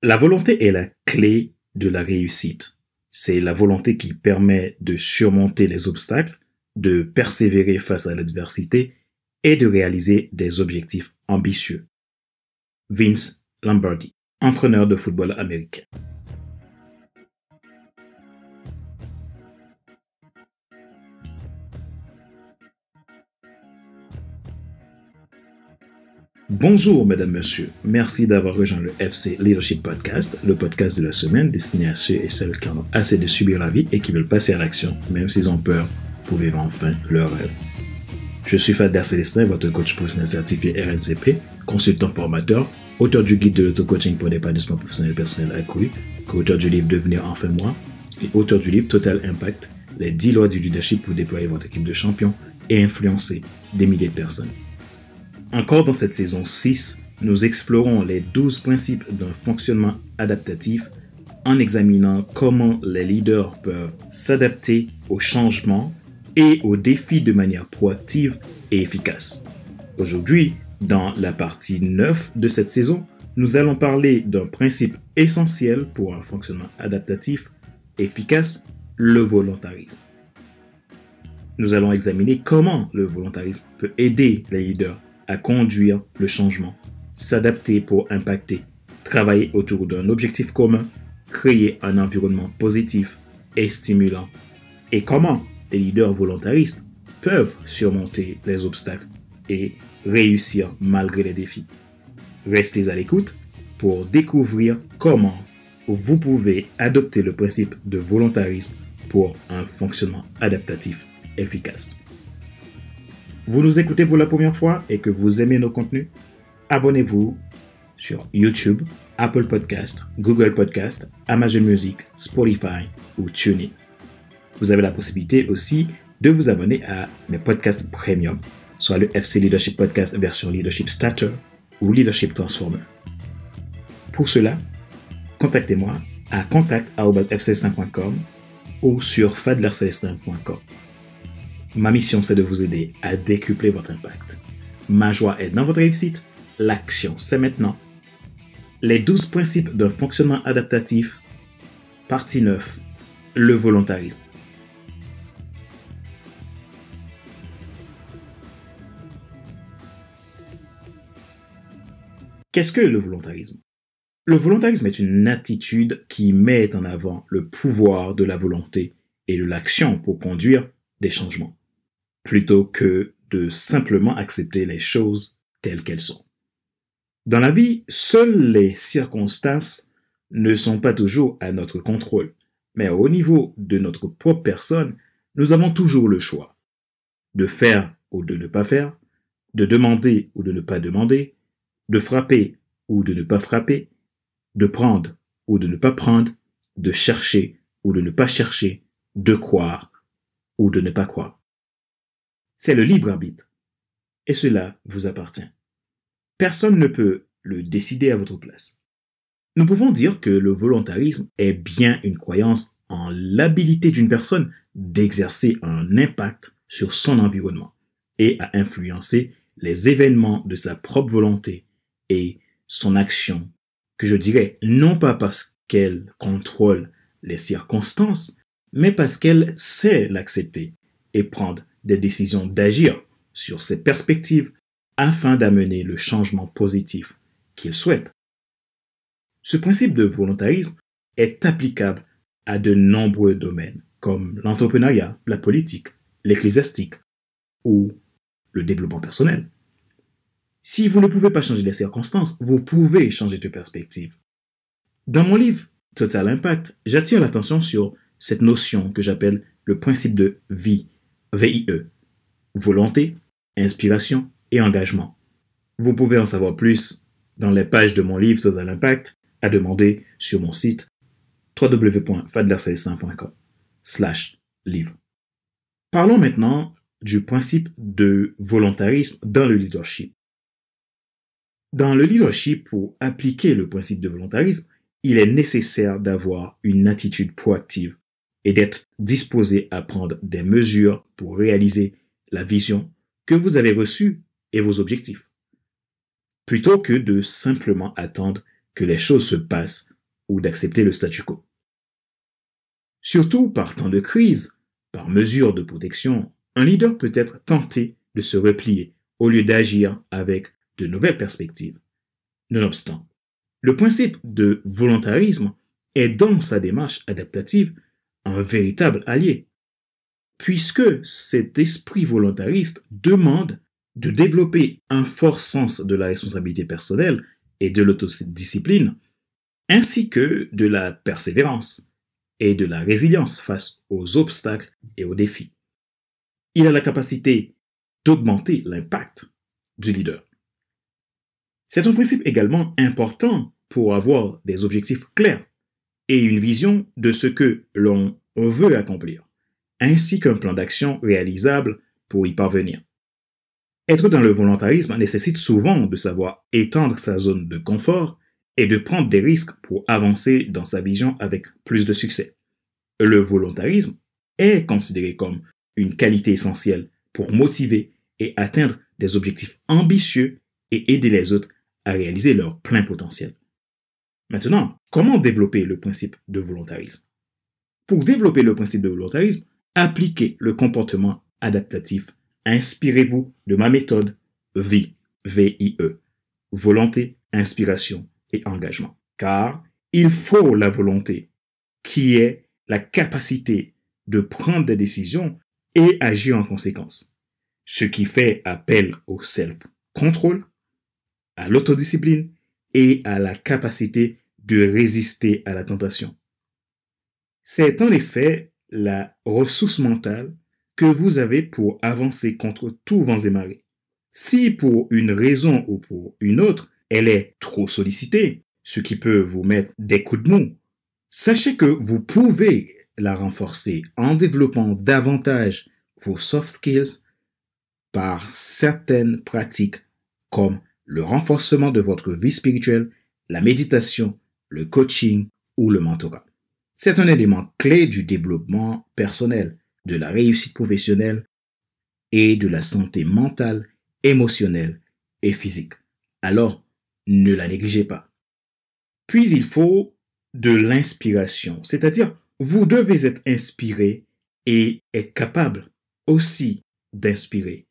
La volonté est la clé de la réussite. C'est la volonté qui permet de surmonter les obstacles, de persévérer face à l'adversité et de réaliser des objectifs ambitieux. Vince Lombardi, entraîneur de football américain. Bonjour, mesdames, messieurs. Merci d'avoir rejoint le FC Leadership Podcast, le podcast de la semaine destiné à ceux et celles qui en ont assez de subir la vie et qui veulent passer à l'action, même s'ils ont peur, pour vivre enfin leur rêve. Je suis Fadler Célestin, votre coach professionnel certifié RNCP, consultant formateur, auteur du guide de l'auto-coaching pour l'épanouissement professionnel personnel accru, co-auteur du livre Devenir enfin moi et auteur du livre Total Impact, les 10 lois du leadership pour déployer votre équipe de champions et influencer des milliers de personnes. Encore dans cette saison 6, nous explorons les 12 principes d'un fonctionnement adaptatif en examinant comment les leaders peuvent s'adapter aux changements et aux défis de manière proactive et efficace. Aujourd'hui, dans la partie 9 de cette saison, nous allons parler d'un principe essentiel pour un fonctionnement adaptatif efficace, le volontarisme. Nous allons examiner comment le volontarisme peut aider les leaders à conduire le changement, s'adapter pour impacter, travailler autour d'un objectif commun, créer un environnement positif et stimulant, et comment les leaders volontaristes peuvent surmonter les obstacles et réussir malgré les défis. Restez à l'écoute pour découvrir comment vous pouvez adopter le principe de volontarisme pour un fonctionnement adaptatif efficace. Vous nous écoutez pour la première fois et que vous aimez nos contenus? Abonnez-vous sur YouTube, Apple Podcast, Google Podcast, Amazon Music, Spotify ou TuneIn. Vous avez la possibilité aussi de vous abonner à mes podcasts premium, soit le FC Leadership Podcast version Leadership Starter ou Leadership Transformer. Pour cela, contactez-moi à contact@fcelestin.com ou sur fadlercelestin.com. Ma mission, c'est de vous aider à décupler votre impact. Ma joie est dans votre réussite. L'action, c'est maintenant. Les 12 principes d'un fonctionnement adaptatif. Partie 9. Le volontarisme. Qu'est-ce que le volontarisme? Le volontarisme est une attitude qui met en avant le pouvoir de la volonté et de l'action pour conduire des changements, plutôt que de simplement accepter les choses telles qu'elles sont. Dans la vie, seules les circonstances ne sont pas toujours à notre contrôle, mais au niveau de notre propre personne, nous avons toujours le choix de faire ou de ne pas faire, de demander ou de ne pas demander, de frapper ou de ne pas frapper, de prendre ou de ne pas prendre, de chercher ou de ne pas chercher, de croire ou de ne pas croire. C'est le libre arbitre, et cela vous appartient. Personne ne peut le décider à votre place. Nous pouvons dire que le volontarisme est bien une croyance en l'habilité d'une personne d'exercer un impact sur son environnement et à influencer les événements de sa propre volonté et son action, que je dirais non pas parce qu'elle contrôle les circonstances, mais parce qu'elle sait l'accepter et prendre des décisions d'agir sur ses perspectives afin d'amener le changement positif qu'il souhaite. Ce principe de volontarisme est applicable à de nombreux domaines comme l'entrepreneuriat, la politique, l'ecclésiastique ou le développement personnel. Si vous ne pouvez pas changer les circonstances, vous pouvez changer de perspective. Dans mon livre Total Impact, j'attire l'attention sur cette notion que j'appelle le principe de vie, VIE, volonté, inspiration et engagement. Vous pouvez en savoir plus dans les pages de mon livre Total Impact à demander sur mon site www.fadlercelestin.com/livre. Parlons maintenant du principe de volontarisme dans le leadership. Dans le leadership, pour appliquer le principe de volontarisme, il est nécessaire d'avoir une attitude proactive et d'être disposé à prendre des mesures pour réaliser la vision que vous avez reçue et vos objectifs, plutôt que de simplement attendre que les choses se passent ou d'accepter le statu quo. Surtout par temps de crise, par mesure de protection, un leader peut être tenté de se replier au lieu d'agir avec de nouvelles perspectives. Nonobstant, le principe de volontarisme est dans sa démarche adaptative un véritable allié, puisque cet esprit volontariste demande de développer un fort sens de la responsabilité personnelle et de l'autodiscipline, ainsi que de la persévérance et de la résilience face aux obstacles et aux défis. Il a la capacité d'augmenter l'impact du leader. C'est un principe également important pour avoir des objectifs clairs et une vision de ce que l'on veut accomplir, ainsi qu'un plan d'action réalisable pour y parvenir. Être dans le volontarisme nécessite souvent de savoir étendre sa zone de confort et de prendre des risques pour avancer dans sa vision avec plus de succès. Le volontarisme est considéré comme une qualité essentielle pour motiver et atteindre des objectifs ambitieux et aider les autres à réaliser leur plein potentiel. Maintenant, comment développer le principe de volontarisme? Pour développer le principe de volontarisme, appliquez le comportement adaptatif. Inspirez-vous de ma méthode VIE, V-I-E, volonté, inspiration et engagement. Car il faut la volonté, qui est la capacité de prendre des décisions et agir en conséquence, ce qui fait appel au self-control, à l'autodiscipline et à la capacité de résister à la tentation. C'est en effet la ressource mentale que vous avez pour avancer contre tous vents et marées. Si pour une raison ou pour une autre, elle est trop sollicitée, ce qui peut vous mettre des coups de mou, sachez que vous pouvez la renforcer en développant davantage vos soft skills par certaines pratiques comme le renforcement de votre vie spirituelle, la méditation, le coaching ou le mentorat. C'est un élément clé du développement personnel, de la réussite professionnelle et de la santé mentale, émotionnelle et physique. Alors, ne la négligez pas. Puis il faut de l'inspiration, c'est-à-dire vous devez être inspiré et être capable aussi d'inspirer.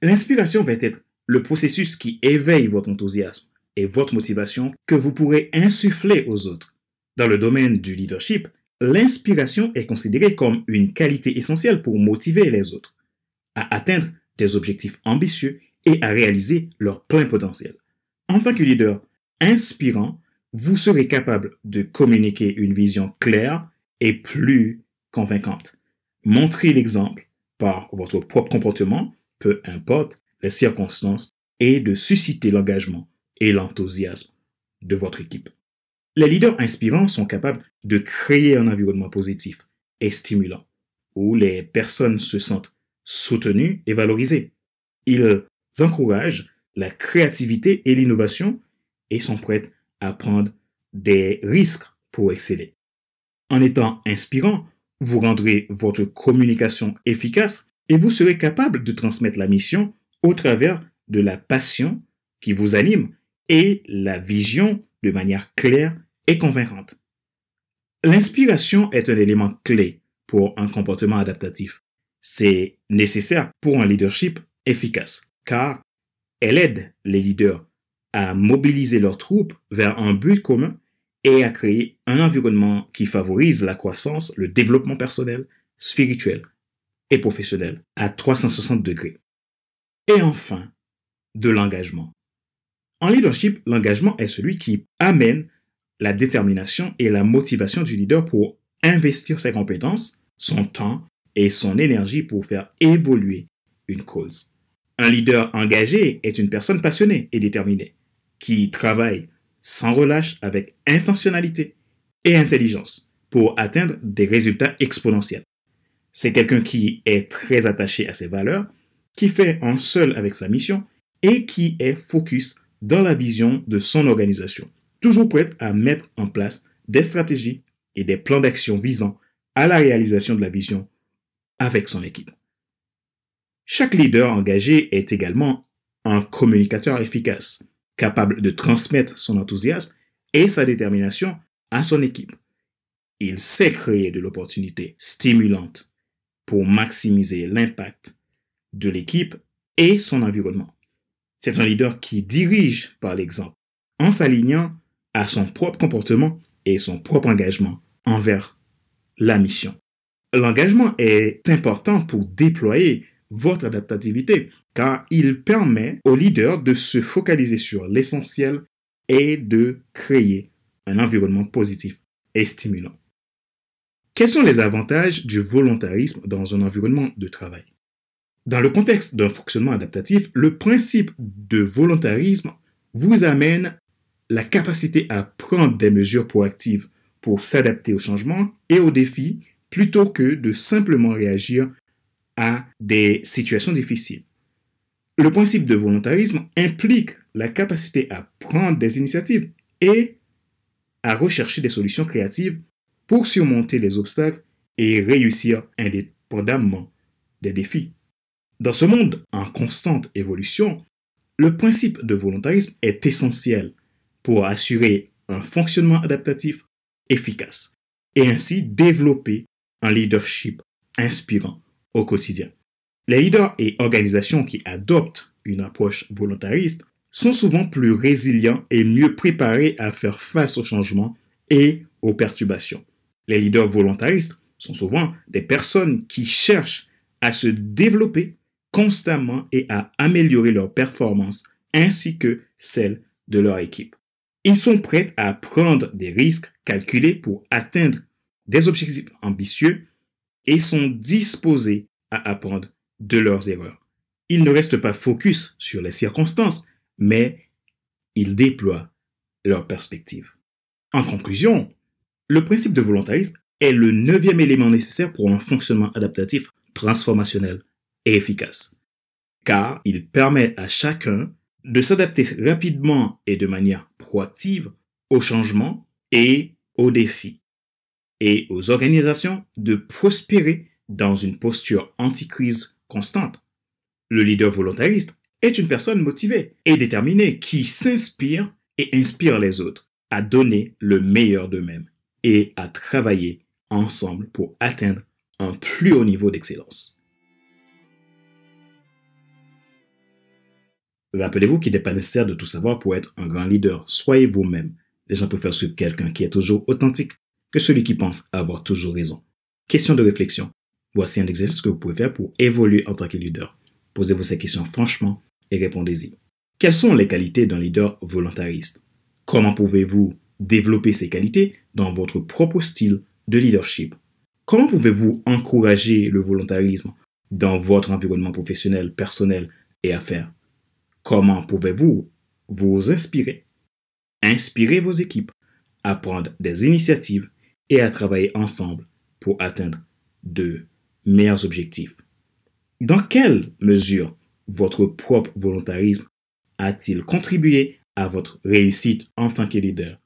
L'inspiration va être le processus qui éveille votre enthousiasme et votre motivation que vous pourrez insuffler aux autres. Dans le domaine du leadership, l'inspiration est considérée comme une qualité essentielle pour motiver les autres à atteindre des objectifs ambitieux et à réaliser leur plein potentiel. En tant que leader inspirant, vous serez capable de communiquer une vision claire et plus convaincante. Montrez l'exemple par votre propre comportement, peu importe les circonstances, et de susciter l'engagement et l'enthousiasme de votre équipe. Les leaders inspirants sont capables de créer un environnement positif et stimulant, où les personnes se sentent soutenues et valorisées. Ils encouragent la créativité et l'innovation et sont prêts à prendre des risques pour exceller. En étant inspirant, vous rendrez votre communication efficace et vous serez capable de transmettre la mission au travers de la passion qui vous anime et la vision de manière claire et convaincante. L'inspiration est un élément clé pour un comportement adaptatif. C'est nécessaire pour un leadership efficace, car elle aide les leaders à mobiliser leurs troupes vers un but commun et à créer un environnement qui favorise la croissance, le développement personnel, spirituel et professionnel à 360 degrés. Et enfin, de l'engagement. En leadership, l'engagement est celui qui amène la détermination et la motivation du leader pour investir ses compétences, son temps et son énergie pour faire évoluer une cause. Un leader engagé est une personne passionnée et déterminée, qui travaille sans relâche avec intentionnalité et intelligence pour atteindre des résultats exponentiels. C'est quelqu'un qui est très attaché à ses valeurs, qui fait un seul avec sa mission et qui est focus dans la vision de son organisation, toujours prête à mettre en place des stratégies et des plans d'action visant à la réalisation de la vision avec son équipe. Chaque leader engagé est également un communicateur efficace, capable de transmettre son enthousiasme et sa détermination à son équipe. Il sait créer de l'opportunité stimulante pour maximiser l'impact de l'équipe et son environnement. C'est un leader qui dirige par l'exemple, en s'alignant à son propre comportement et son propre engagement envers la mission. L'engagement est important pour déployer votre adaptativité car il permet au leader de se focaliser sur l'essentiel et de créer un environnement positif et stimulant. Quels sont les avantages du volontarisme dans un environnement de travail? Dans le contexte d'un fonctionnement adaptatif, le principe de volontarisme vous amène la capacité à prendre des mesures proactives pour s'adapter aux changements et aux défis plutôt que de simplement réagir à des situations difficiles. Le principe de volontarisme implique la capacité à prendre des initiatives et à rechercher des solutions créatives pour surmonter les obstacles et réussir indépendamment des défis. Dans ce monde en constante évolution, le principe de volontarisme est essentiel pour assurer un fonctionnement adaptatif efficace et ainsi développer un leadership inspirant au quotidien. Les leaders et organisations qui adoptent une approche volontariste sont souvent plus résilients et mieux préparés à faire face aux changements et aux perturbations. Les leaders volontaristes sont souvent des personnes qui cherchent à se développer constamment et à améliorer leur performance ainsi que celle de leur équipe. Ils sont prêts à prendre des risques calculés pour atteindre des objectifs ambitieux et sont disposés à apprendre de leurs erreurs. Ils ne restent pas focus sur les circonstances, mais ils déploient leur perspective. En conclusion, le principe de volontarisme est le 9e élément nécessaire pour un fonctionnement adaptatif, transformationnel et efficace, car il permet à chacun de s'adapter rapidement et de manière proactive aux changements et aux défis, et aux organisations de prospérer dans une posture anti-crise constante. Le leader volontariste est une personne motivée et déterminée qui s'inspire et inspire les autres à donner le meilleur d'eux-mêmes et à travailler ensemble pour atteindre un plus haut niveau d'excellence. Rappelez-vous qu'il n'est pas nécessaire de tout savoir pour être un grand leader. Soyez vous-même. Les gens préfèrent suivre quelqu'un qui est toujours authentique que celui qui pense avoir toujours raison. Question de réflexion. Voici un exercice que vous pouvez faire pour évoluer en tant que leader. Posez-vous ces questions franchement et répondez-y. Quelles sont les qualités d'un leader volontariste? Comment pouvez-vous développer ces qualités dans votre propre style de leadership? Comment pouvez-vous encourager le volontarisme dans votre environnement professionnel, personnel et affaires? Comment pouvez-vous vous inspirer, inspirer vos équipes à prendre des initiatives et à travailler ensemble pour atteindre de meilleurs objectifs? Dans quelle mesure votre propre volontarisme a-t-il contribué à votre réussite en tant que leader?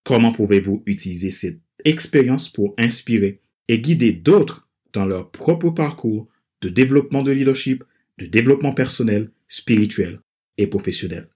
Comment pouvez-vous utiliser cette expérience pour inspirer et guider d'autres dans leur propre parcours de développement de leadership, de développement personnel, spirituel et professionnel?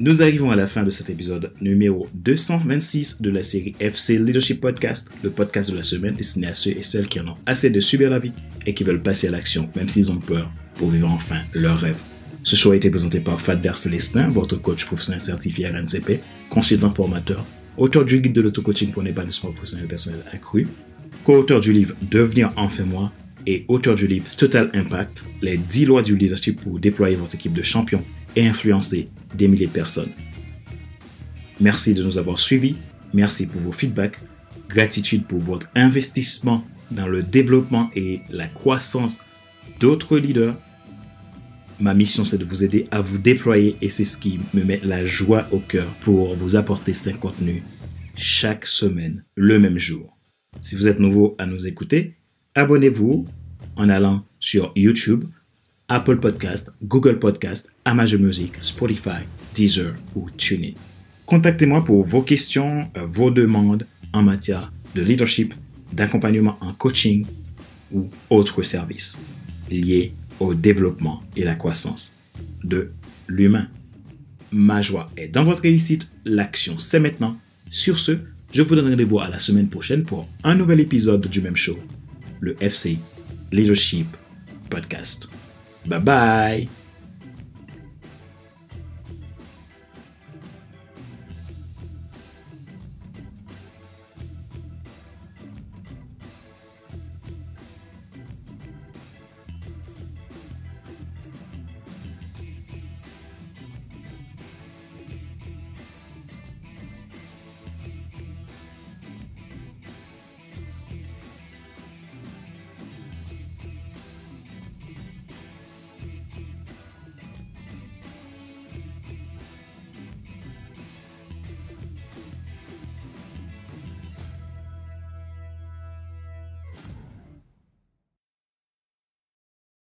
Nous arrivons à la fin de cet épisode numéro 226 de la série FC Leadership Podcast, le podcast de la semaine destiné à ceux et celles qui en ont assez de subir la vie et qui veulent passer à l'action, même s'ils ont peur, pour vivre enfin leur rêve. Ce show a été présenté par Fadler Célestin, votre coach professionnel certifié RNCP, consultant formateur, auteur du guide de l'auto-coaching pour l'épanouissement professionnel personnel accru, co-auteur du livre Devenir enfin moi et auteur du livre Total Impact, les 10 lois du leadership pour déployer votre équipe de champions et influencer des milliers de personnes. Merci de nous avoir suivis, merci pour vos feedbacks, gratitude pour votre investissement dans le développement et la croissance d'autres leaders. Ma mission, c'est de vous aider à vous déployer et c'est ce qui me met la joie au cœur pour vous apporter ces contenus chaque semaine, le même jour. Si vous êtes nouveau à nous écouter, abonnez-vous en allant sur YouTube, Apple Podcast, Google Podcast, Amazon Music, Spotify, Deezer ou TuneIn. Contactez-moi pour vos questions, vos demandes en matière de leadership d'accompagnement en coaching ou autres services liés au développement et la croissance de l'humain. Ma joie est dans votre réussite. L'action, c'est maintenant. Sur ce, je vous donne rendez-vous à la semaine prochaine pour un nouvel épisode du même show, le FC Leadership Podcast. Bye bye!